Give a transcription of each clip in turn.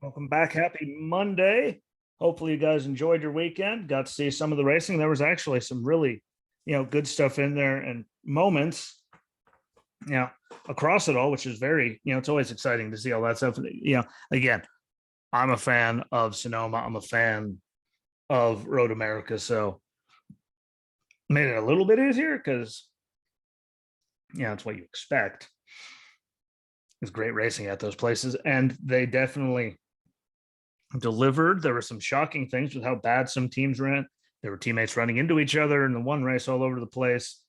Welcome back. Happy Monday. Hopefully you guys enjoyed your weekend. Got to see some of the racing. There was actually some really, good stuff in there and moments, across it all, which is very, it's always exciting to see all that stuff. Again, I'm a fan of Sonoma. I'm a fan of Road America. So made it a little bit easier because, it's what you expect. It's great racing at those places. And they definitely delivered. There were some shocking things with how bad some teams ran. There were teammates running into each other in the one race all over the place.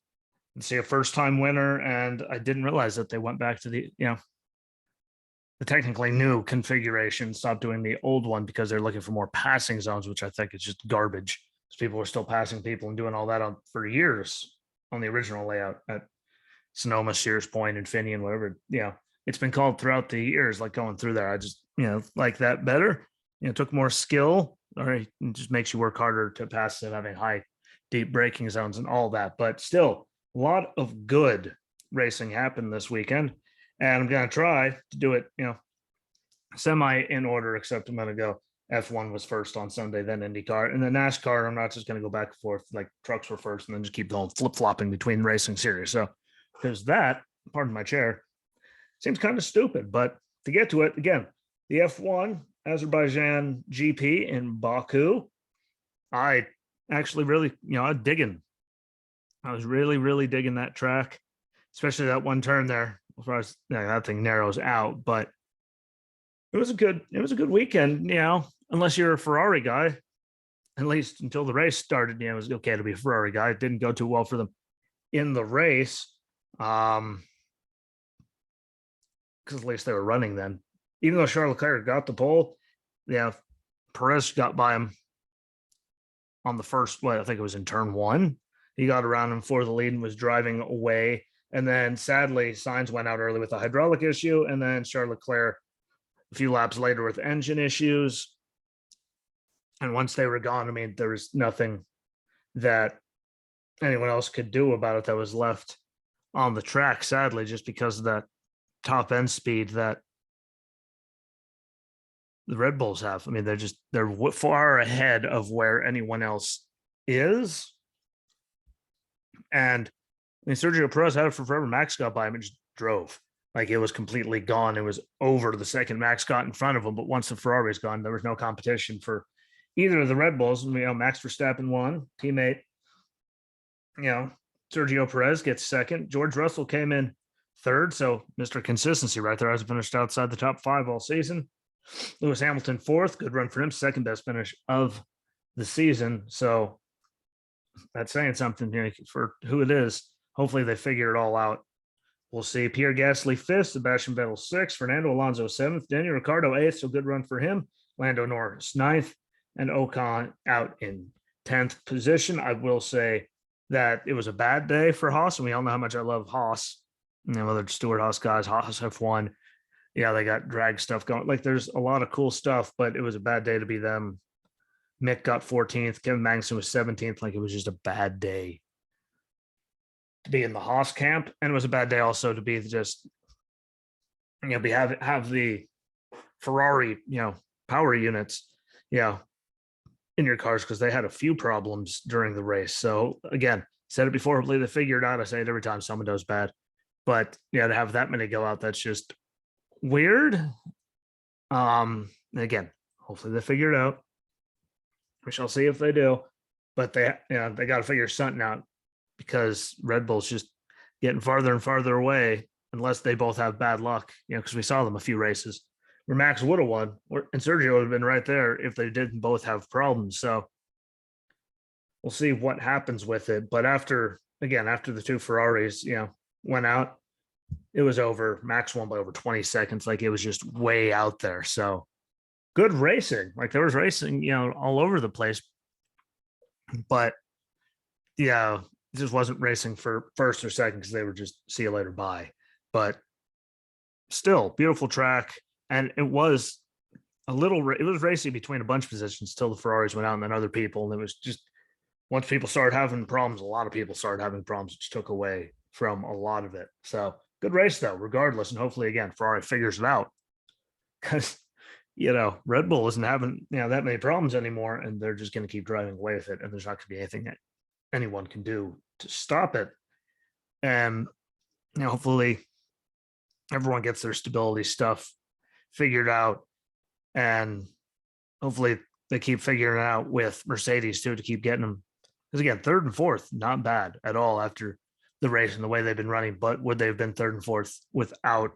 And see a first-time winner, and I didn't realize that they went back to the technically new configuration, stopped doing the old one because they're looking for more passing zones, which I think is just garbage. Because people were still passing people and doing all that for years on the original layout at Sonoma, Sears Point, and Finian, whatever. It's been called throughout the years, like going through there. I just like that better. It took more skill, or it just makes you work harder to pass it, having high, deep braking zones and all that. But still, a lot of good racing happened this weekend, and I'm going to try to do it, semi in order, except I'm going to go F1 was first on Sunday, then IndyCar, and then NASCAR. I'm not just going to go back and forth like trucks were first and then just keep going flip-flopping between racing series. So because that, pardon my chair, seems kind of stupid, but to get to it, again, the F1 Azerbaijan GP in Baku, I actually really, I was really, really digging that track, especially that one turn there. As far as that thing narrows out, but it was a good weekend, unless you're a Ferrari guy, at least until the race started, it was okay to be a Ferrari guy. It didn't go too well for them in the race. Because at least they were running then. Even though Charles Leclerc got the pole, Perez got by him on the first, I think it was in turn one. He got around him for the lead and was driving away. And then sadly, Sainz went out early with a hydraulic issue. And then Charles Leclerc a few laps later with engine issues. And once they were gone, there was nothing that anyone else could do about it that was left on the track, sadly, just because of that top end speed that the Red Bulls have. They're far ahead of where anyone else is. And Sergio Perez had it for forever. Max got by him and just drove. Like it was completely gone. It was over the second Max got in front of him. But once the Ferrari is gone, there was no competition for either of the Red Bulls. Max Verstappen won, teammate. Sergio Perez gets second. George Russell came in third. So Mr. Consistency right there. Hasn't finished outside the top five all season. Lewis Hamilton fourth. Good run for him. Second best finish of the season. So that's saying something for who it is. Hopefully they figure it all out. We'll see. Pierre Gasly fifth. Sebastian Vettel sixth. Fernando Alonso seventh. Daniel Ricciardo eighth. So good run for him. Lando Norris ninth. And Ocon out in 10th position. I will say that it was a bad day for Haas, and we all know how much I love Haas. Whether it's Stewart Haas guys, Haas F1, they got drag stuff going. Like there's a lot of cool stuff, but it was a bad day to be them. Mick got 14th. Kevin Magnussen was 17th. Like it was just a bad day to be in the Haas camp, and it was a bad day also to be just have the Ferrari power units in your cars, because they had a few problems during the race. So again, said it before, hopefully they figure it out. I say it every time someone does bad, but to have that many go out, that's just weird. Again, hopefully they figure it out. We shall see if they do, but they got to figure something out, because Red Bull's just getting farther and farther away unless they both have bad luck, because we saw them a few races where Max would have won, and Sergio would have been right there if they didn't both have problems. So we'll see what happens with it. But after the two Ferraris, went out, it was over. Max won by over 20 seconds. Like it was just way out there. So good racing. Like there was racing, all over the place. But it just wasn't racing for first or second, because they were just see you later, bye. But still, beautiful track. And it was racy between a bunch of positions till the Ferraris went out and then other people. And it was just, once people started having problems, a lot of people started having problems, which took away from a lot of it. So good race though, regardless. And hopefully again, Ferrari figures it out, because Red Bull isn't having that many problems anymore, and they're just going to keep driving away with it, and there's not going to be anything that anyone can do to stop it. And hopefully everyone gets their stability stuff figured out, and hopefully they keep figuring it out with Mercedes too to keep getting them. Because again, third and fourth, not bad at all after the race and the way they've been running. But would they have been third and fourth without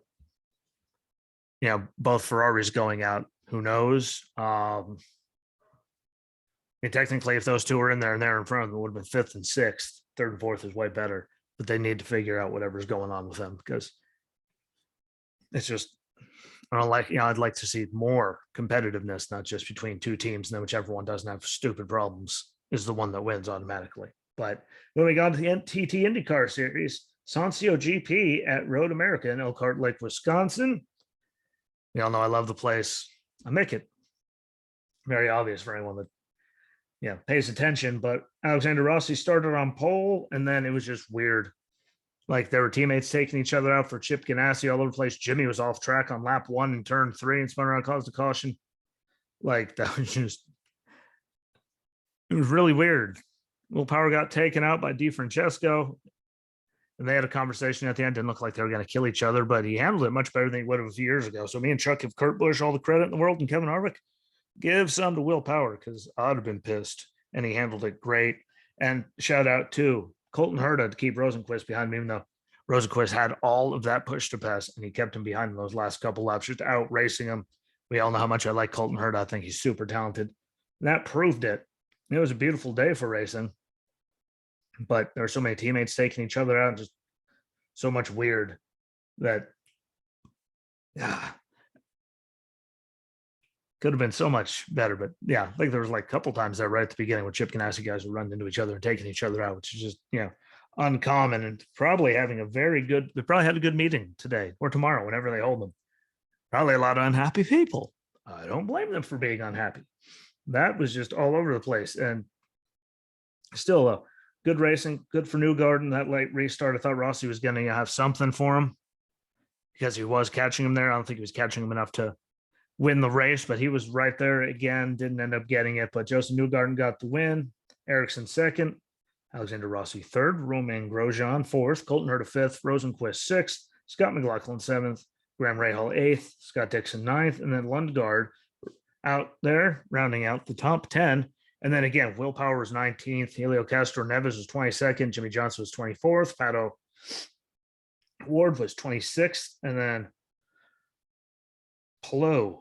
both Ferraris going out? Who knows? Technically, if those two were in there and they're in front, it would have been fifth and sixth. Third and fourth is way better, but they need to figure out whatever's going on with them, because it's just, I'd like to see more competitiveness, not just between two teams, and then whichever one doesn't have stupid problems is the one that wins automatically. But when we got to the TT IndyCar Series, Sonsio GP at Road America in Elkhart Lake, Wisconsin. We all know I love the place. I make it very obvious for anyone that pays attention. But Alexander Rossi started on pole, and then it was just weird. Like, there were teammates taking each other out for Chip Ganassi all over the place. Jimmy was off track on lap 1 and turn 3 and spun around, caused a caution. Like, that was just, it was really weird. Will Power got taken out by DeFrancesco, and they had a conversation at the end. Didn't look like they were going to kill each other, but he handled it much better than he would have a few years ago. So me and Chuck give Kurt Busch all the credit in the world, and Kevin Harvick, give some to Will Power, because I'd have been pissed, and he handled it great. And shout out to Colton Herta to keep Rosenquist behind him, even though Rosenquist had all of that push to pass, and he kept him behind in those last couple laps, just out racing him. We all know how much I like Colton Herta. I think he's super talented. And that proved it. It was a beautiful day for racing, but there were so many teammates taking each other out, just so much weird that, could have been so much better. But I think there was like a couple times there right at the beginning where Chip Ganassi guys were running into each other and taking each other out, which is just, uncommon, and probably having they probably had a good meeting today or tomorrow, whenever they hold them. Probably a lot of unhappy people. I don't blame them for being unhappy. That was just all over the place. And still good racing, good for Newgarden. That late restart, I thought Rossi was going to have something for him, because he was catching him there. I don't think he was catching him enough to win the race, but he was right there again. Didn't end up getting it, but Joseph Newgarden got the win. Ericsson second, Alexander Rossi third, Romain Grosjean fourth, Colton Herta fifth, Rosenquist sixth, Scott McLaughlin seventh, Graham Rahal eighth, Scott Dixon ninth, and then Lundgaard out there rounding out the top 10. And then again, Will Power was 19th, Helio Castro Neves was 22nd, Jimmy Johnson was 24th, Pato Ward was 26th, and then Palou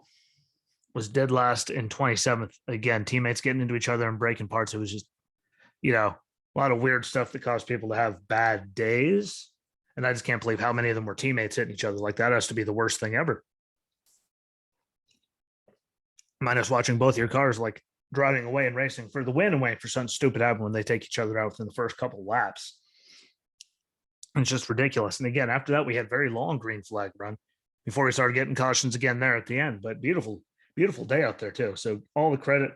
was dead last in 27th. Again, teammates getting into each other and breaking parts. It was just, a lot of weird stuff that caused people to have bad days. And I just can't believe how many of them were teammates hitting each other. Like, that has to be the worst thing ever. Minus watching both your cars like driving away and racing for the win and waiting for something stupid to happen when they take each other out within the first couple laps. And it's just ridiculous. And again, after that, we had very long green flag run before we started getting cautions again there at the end. But beautiful day out there too. So all the credit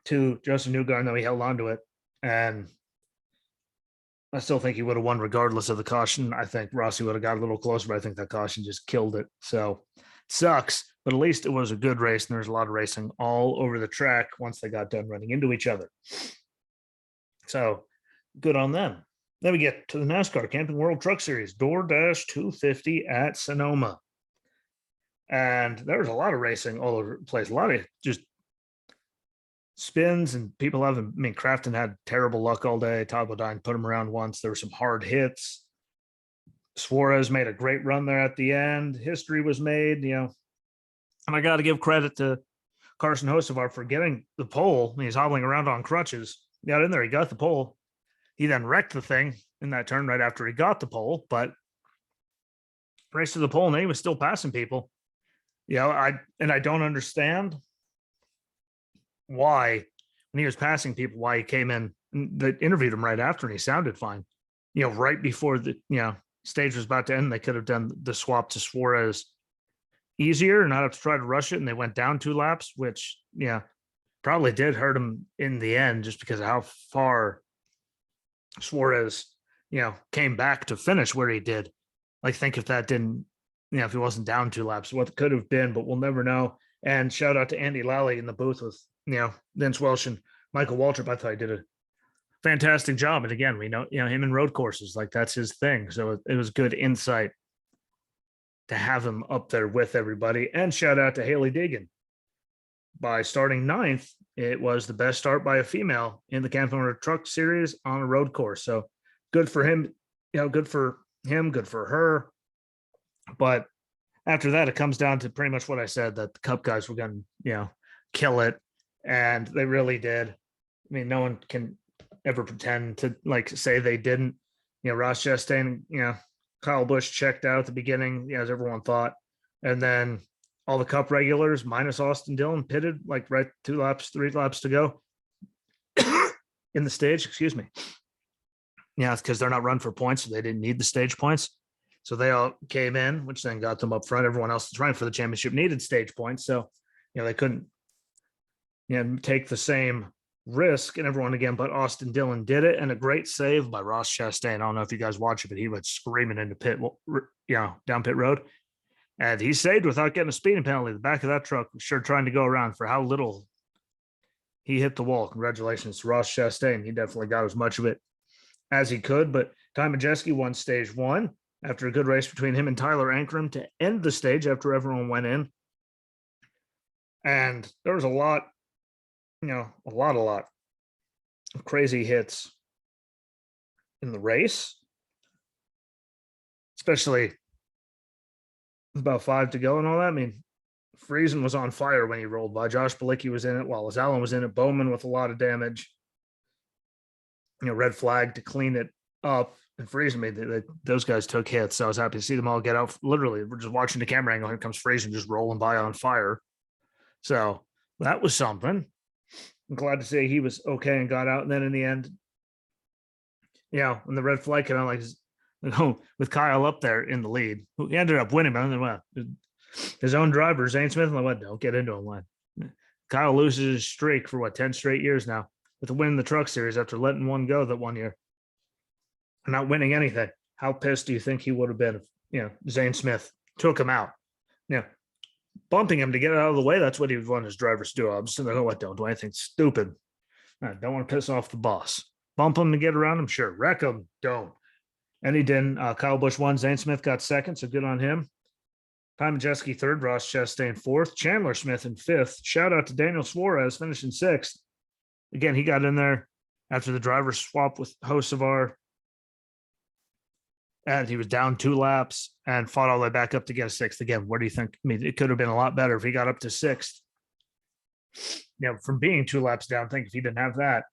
to Justin Newgarden, though he held on to it. And I still think he would have won regardless of the caution. I think Rossi would have got a little closer, but I think that caution just killed it. So it sucks, but at least it was a good race, and there's a lot of racing all over the track once they got done running into each other. So good on them. Then we get to the NASCAR Camping World Truck Series, DoorDash 250 at Sonoma. And there was a lot of racing all over the place, a lot of just spins, and people haven't. I mean, Crafton had terrible luck all day. Todd Bodine put him around once. There were some hard hits. Suarez made a great run there at the end. History was made, and I got to give credit to Carson Hocevar for getting the pole. He's hobbling around on crutches. He got in there. He got the pole. He then wrecked the thing in that turn right after he got the pole, but raced to the pole, and then he was still passing people. I don't understand why, when he was passing people, why he came in. They interviewed him right after, and he sounded fine. Right before the stage was about to end, they could have done the swap to Suarez easier and not have to try to rush it. And they went down 2 laps, which probably did hurt him in the end, just because of how far Suarez came back to finish where he did. Like, think if that didn't if he wasn't down 2 laps, what could have been, but we'll never know. And shout out to Andy Lally in the booth with, Vince Welsh and Michael Waltrip. I thought he did a fantastic job. And again, we know, him in road courses, like that's his thing. So it was good insight to have him up there with everybody. And shout out to Hailie Deegan. By starting 9th, it was the best start by a female in the Camping Truck Series on a road course. So good for him, good for him, good for her. But after that, it comes down to pretty much what I said, that the Cup guys were going to, kill it. And they really did. I mean, no one can ever pretend to say they didn't. Ross Chastain, Kyle Busch checked out at the beginning, as everyone thought. And then all the Cup regulars minus Austin Dillon pitted right 3 laps to go in the stage. Excuse me. Yeah, it's because they're not run for points, so they didn't need the stage points. So they all came in, which then got them up front. Everyone else that's running for the championship needed stage points. So, they couldn't take the same risk. And everyone again, but Austin Dillon did it. And a great save by Ross Chastain. I don't know if you guys watch it, but he went screaming into pit, down pit road. And he saved without getting a speeding penalty. The back of that truck was sure trying to go around for how little he hit the wall. Congratulations to Ross Chastain. He definitely got as much of it as he could. But Ty Majeski won stage 1 after a good race between him and Tyler Ankrum to end the stage after everyone went in. And there was a lot of crazy hits in the race, especially about 5 to go and all that. I mean, Friesen was on fire when he rolled by. Josh Bilicki was in it. Wallace Allen was in it. Bowman with a lot of damage. Red flag to clean it up. And Friesen made those guys took hits. So I was happy to see them all get out. Literally, we're just watching the camera angle. Here comes Friesen just rolling by on fire. So that was something. I'm glad to say he was okay and got out. And then in the end, when the red flag came out, with Kyle up there in the lead, who ended up winning, but then his own driver, Zane Smith, don't get into him. Kyle loses his streak for 10 straight years now with a win in the Truck Series after letting one go that one year. And not winning anything. How pissed do you think he would have been if, Zane Smith took him out? Bumping him to get out of the way, that's what he would want his drivers to do. I'm just like, don't do anything stupid. I don't want to piss off the boss. Bump him to get around him, sure. Wreck him, don't. And he didn't. Kyle Busch won. Zane Smith got second, so good on him. Ty Majeski third, Ross Chastain fourth, Chandler Smith in fifth. Shout out to Danel Suarez finishing sixth. Again, he got in there after the driver swap with Hocevar. And he was down 2 laps and fought all the way back up to get a sixth. Again, what do you think? I mean, it could have been a lot better if he got up to sixth. From being 2 laps down, I think if he didn't have that,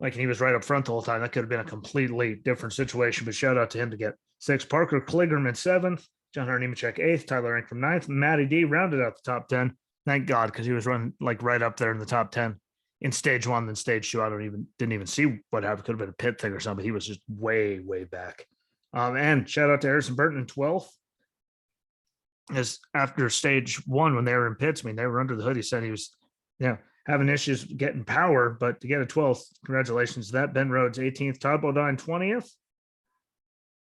and he was right up front the whole time, that could have been a completely different situation. But shout out to him to get sixth. Parker Kligerman seventh, John Nemechek eighth, Tyler Ankrum ninth, and Matty D rounded out the top 10. Thank God, because he was running right up there in the top 10 in stage 1, then stage 2. I didn't even see what happened. Could have been a pit thing or something. He was just way, way back. And shout out to Harrison Burton in 12th. As after stage 1, when they were in pits, they were under the hood. He said he was, having issues getting power, but to get a 12th, congratulations to that. Ben Rhodes 18th, Todd Bodine 20th,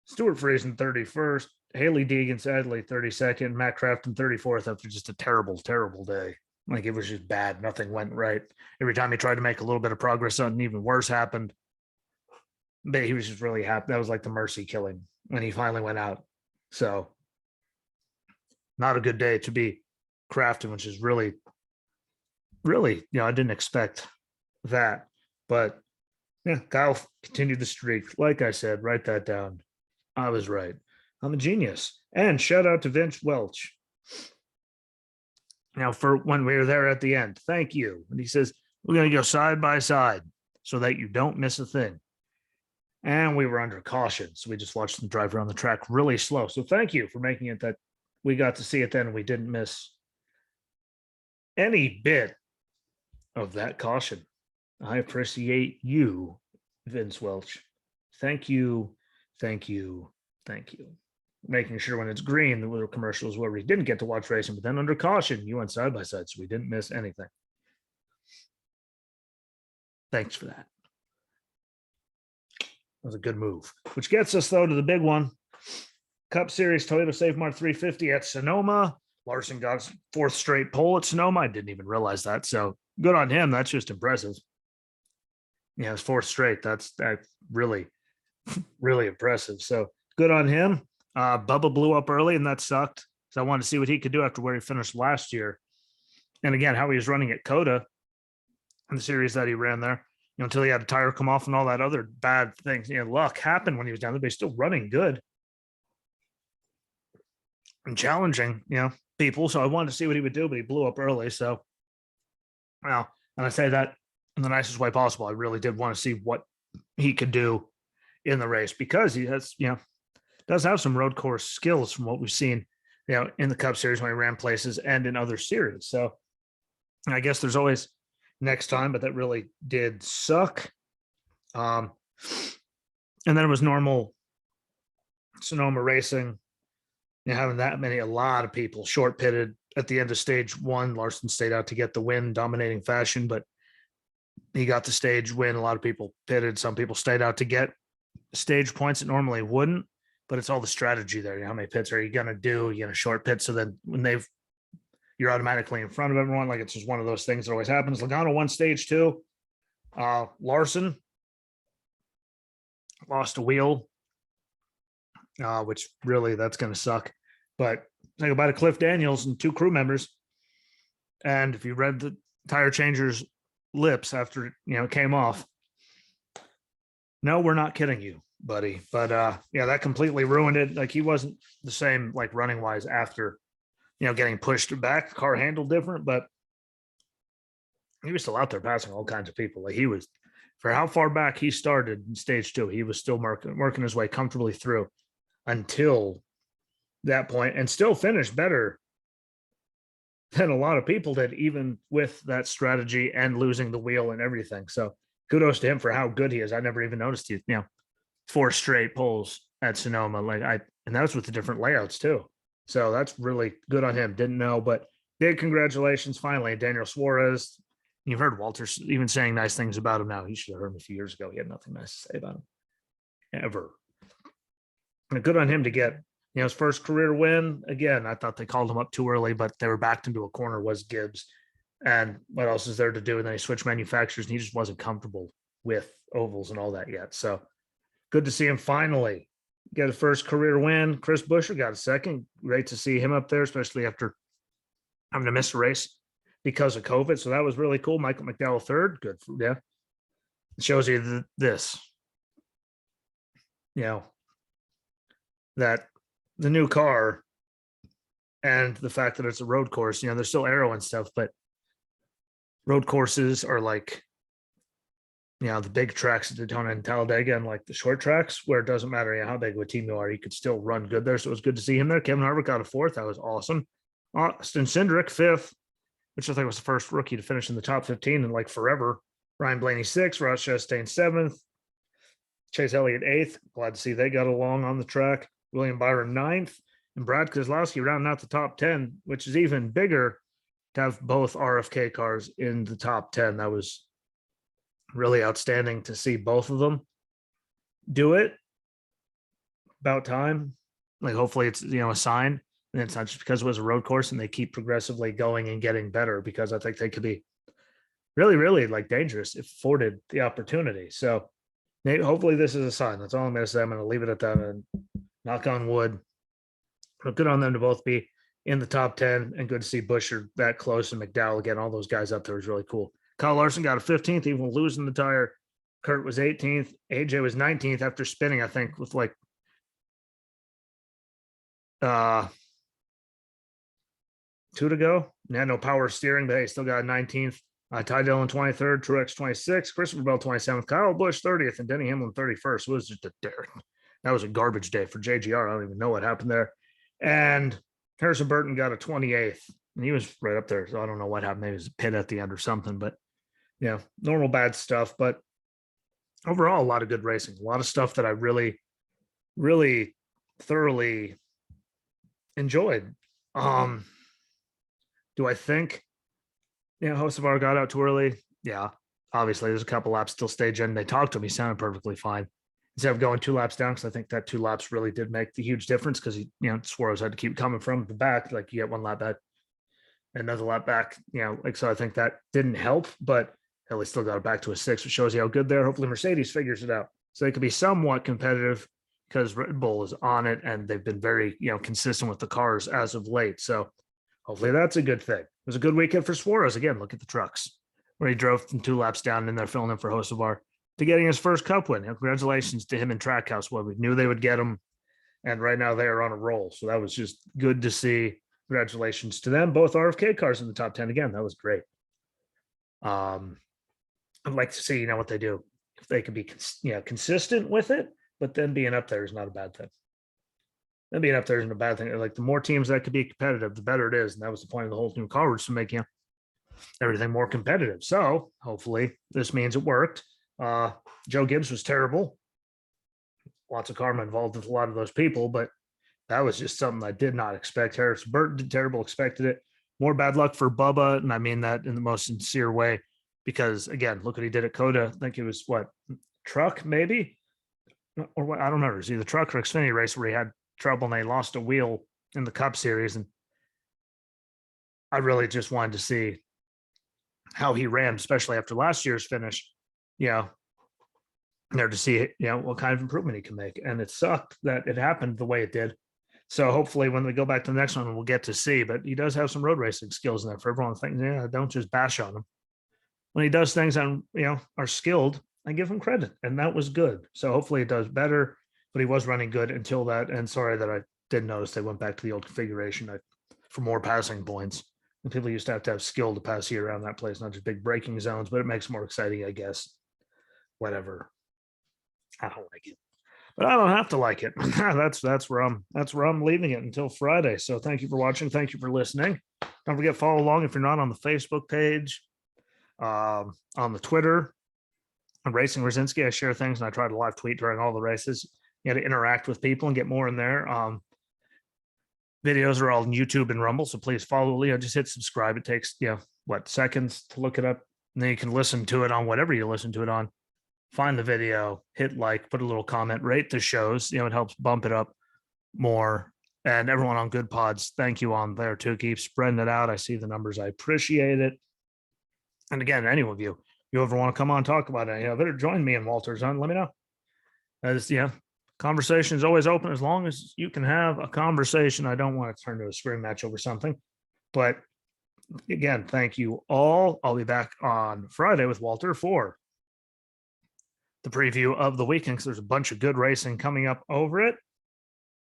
Stuart Friesen 31st, Hailie Deegan sadly 32nd, Matt Crafton 34th after just a terrible, terrible day. It was just bad. Nothing went right. Every time he tried to make a little bit of progress, something even worse happened. But he was just really happy. That was like the mercy killing when he finally went out. So not a good day to be Crafton, which is really, really, I didn't expect that. But Kyle continued the streak. Like I said, write that down. I was right. I'm a genius. And shout out to Vince Welch. Now, for when we were there at the end, thank you. And he says, we're going to go side by side so that you don't miss a thing. And we were under caution, so we just watched them drive around the track really slow. So thank you for making it that we got to see it then and we didn't miss any bit of that caution. I appreciate you, Vince Welch. Thank you, thank you, thank you. Making sure when it's green, the little commercials where we didn't get to watch racing, but then under caution, you went side by side, so we didn't miss anything. Thanks for that. That was a good move, which gets us, though, to the big one. Cup Series Toyota Safe Mart 350 at Sonoma. Larson got his 4th straight pole at Sonoma. I didn't even realize that. So good on him. That's just impressive. Yeah, his 4th straight. That's really, really impressive. So good on him. Bubba blew up early, and that sucked. So I wanted to see what he could do after where he finished last year. And again, how he was running at Coda in the series that he ran there, until he had a tire come off and all that other bad things. Luck happened when he was down there, but he's still running good and challenging, people. So I wanted to see what he would do, but he blew up early. So, well, and I say that in the nicest way possible. I really did want to see what he could do in the race because he has, does have some road course skills from what we've seen, in the Cup Series when he ran places and in other series. So I guess there's always next time, but that really did suck. And then it was normal Sonoma Racing, having that many, a lot of people short pitted at the end of stage 1. Larson stayed out to get the win, dominating fashion, but he got the stage win. A lot of people pitted. Some people stayed out to get stage points that normally wouldn't, but it's all the strategy there. How many pits are you going to do? You're going to short pit. So then when you're automatically in front of everyone. Like it's just one of those things that always happens. Logano won stage 2. Larson lost a wheel, which really that's going to suck. But think about it, Cliff Daniels and 2 crew members. And if you read the tire changer's lips after it came off, no, we're not kidding you, buddy. But that completely ruined it. Like he wasn't the same, like running wise after getting pushed back. The car handled different, but he was still out there passing all kinds of people. Like he was, for how far back he started in stage 2, he was still working his way comfortably through until that point, and still finished better than a lot of people did, even with that strategy and losing the wheel and everything. So kudos to him for how good he is. I never even noticed he, 4 straight poles at Sonoma. And that was with the different layouts too. So that's really good on him. Didn't know, but big congratulations. Finally, Danel Suarez. You've heard Walter even saying nice things about him now. He should have heard him a few years ago. He had nothing nice to say about him ever. And good on him to get, his first career win. Again, I thought they called him up too early, but they were backed into a corner was Gibbs. And what else is there to do? And then he switched manufacturers and he just wasn't comfortable with ovals and all that yet. So good to see him finally get a first career win. Chris Buescher got a second. Great to see him up there, especially after having to miss a race because of COVID. So that was really cool. Michael McDowell third. Good for It shows you this, that the new car and the fact that it's a road course, there's still aero and stuff, but road courses are like, the big tracks at Daytona and Talladega and like the short tracks where it doesn't matter how big of a team you are, you could still run good there. So it was good to see him there. Kevin Harvick got a 4th. That was awesome. Austin Cindric 5th, which I think was the first rookie to finish in the top 15 in like forever. Ryan Blaney 6th, Ross Chastain 7th, Chase Elliott 8th. Glad to see they got along on the track. William Byron 9th, and Brad Keselowski rounding out the top 10, which is even bigger to have both RFK cars in the top 10. That was really outstanding to see both of them do it. About time. Like hopefully it's a sign, and it's not just because it was a road course, and they keep progressively going and getting better, because I think they could be really, really like dangerous if afforded the opportunity. So hopefully this is a sign. That's all I'm going to say. I'm going to leave it at that and knock on wood. But good on them to both be in the top 10, and good to see Buescher that close and McDowell again. All those guys up there was really cool. Kyle Larson got a 15th, even losing the tire. Kurt was 18th. AJ was 19th after spinning, I think, with like 2 to go. No power steering, but he still got a 19th. Ty Dillon 23rd, Truex 26th, Christopher Bell 27th, Kyle Busch 30th, and Denny Hamlin 31st. It was just that was a garbage day for JGR. I don't even know what happened there. And Harrison Burton got a 28th, and he was right up there. So I don't know what happened. Maybe it was a pit at the end or something, but normal bad stuff. But overall, a lot of good racing, a lot of stuff that I really, really thoroughly enjoyed. Do I think, Hocevar got out too early? Yeah, obviously there's a couple laps still stage in. They talked to him. He sounded perfectly fine. instead of going 2 laps down, because I think that 2 laps really did make the huge difference because Suarez had to keep coming from the back. Like you get 1 lap back, another lap back, so I think that didn't help, but at least still got it back to a 6, which shows you how good they're. Hopefully Mercedes figures it out so they could be somewhat competitive because Red Bull is on it and they've been very, consistent with the cars as of late. So hopefully that's a good thing. It was a good weekend for Suarez. Again, look at the trucks where he drove from 2 laps down and they're filling in for Hocevar to getting his first cup win. Congratulations to him and Trackhouse. Well, we knew they would get him, and right now they are on a roll. So that was just good to see. Congratulations to them. Both RFK cars in the top 10 again. That was great. I'd like to see, what they do. If they could be, consistent with it, but then being up there is not a bad thing. Then being up there isn't a bad thing. Like the more teams that could be competitive, the better it is. And that was the point of the whole new car, was to make everything more competitive. So hopefully this means it worked. Joe Gibbs was terrible. Lots of karma involved with a lot of those people, but that was just something I did not expect. Harris Burton did terrible, expected it. More bad luck for Bubba, and I mean that in the most sincere way, because again, look what he did at Coda. I think it was truck maybe, or what, I don't know. It was either truck or Xfinity race where he had trouble and they lost a wheel in the Cup Series, and I really just wanted to see how he ran, especially after last year's finish. There to see what kind of improvement he can make, and it sucked that it happened the way it did. So hopefully when we go back to the next one, we'll get to see. But he does have some road racing skills in there for everyone to think, don't just bash on him. When he does things that are skilled, I give him credit, and that was good. So hopefully it does better. But he was running good until that. And sorry that I didn't notice they went back to the old configuration for more passing points. And people used to have skill to pass you around that place, not just big braking zones. But it makes it more exciting, I guess. Whatever. I don't like it, but I don't have to like it. that's where I'm leaving it until Friday. So thank you for watching. Thank you for listening. Don't forget, follow along if you're not on the Facebook page, on the Twitter. I'm Racing Rosinski. I share things and I try to live tweet during all the races. You got to interact with people and get more in there. Videos are all on YouTube and Rumble, so please follow. Just hit subscribe. It takes seconds to look it up, and then you can listen to it on whatever you listen to it on. Find the video, hit like, put a little comment, rate the shows. It helps bump it up more. And everyone on Good Pods, thank you on there too. Keep spreading it out. I see the numbers. I appreciate it. And again, any of you ever want to come on and talk about it, better join me and Walter's on. Let me know. Conversation is always open as long as you can have a conversation. I don't want to turn to a scream match over something. But again, thank you all. I'll be back on Friday with Walter for the preview of the weekend, because there's a bunch of good racing coming up over it,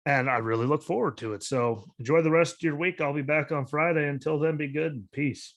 and I really look forward to it. So enjoy the rest of your week. I'll be back on Friday. Until then, be good and peace.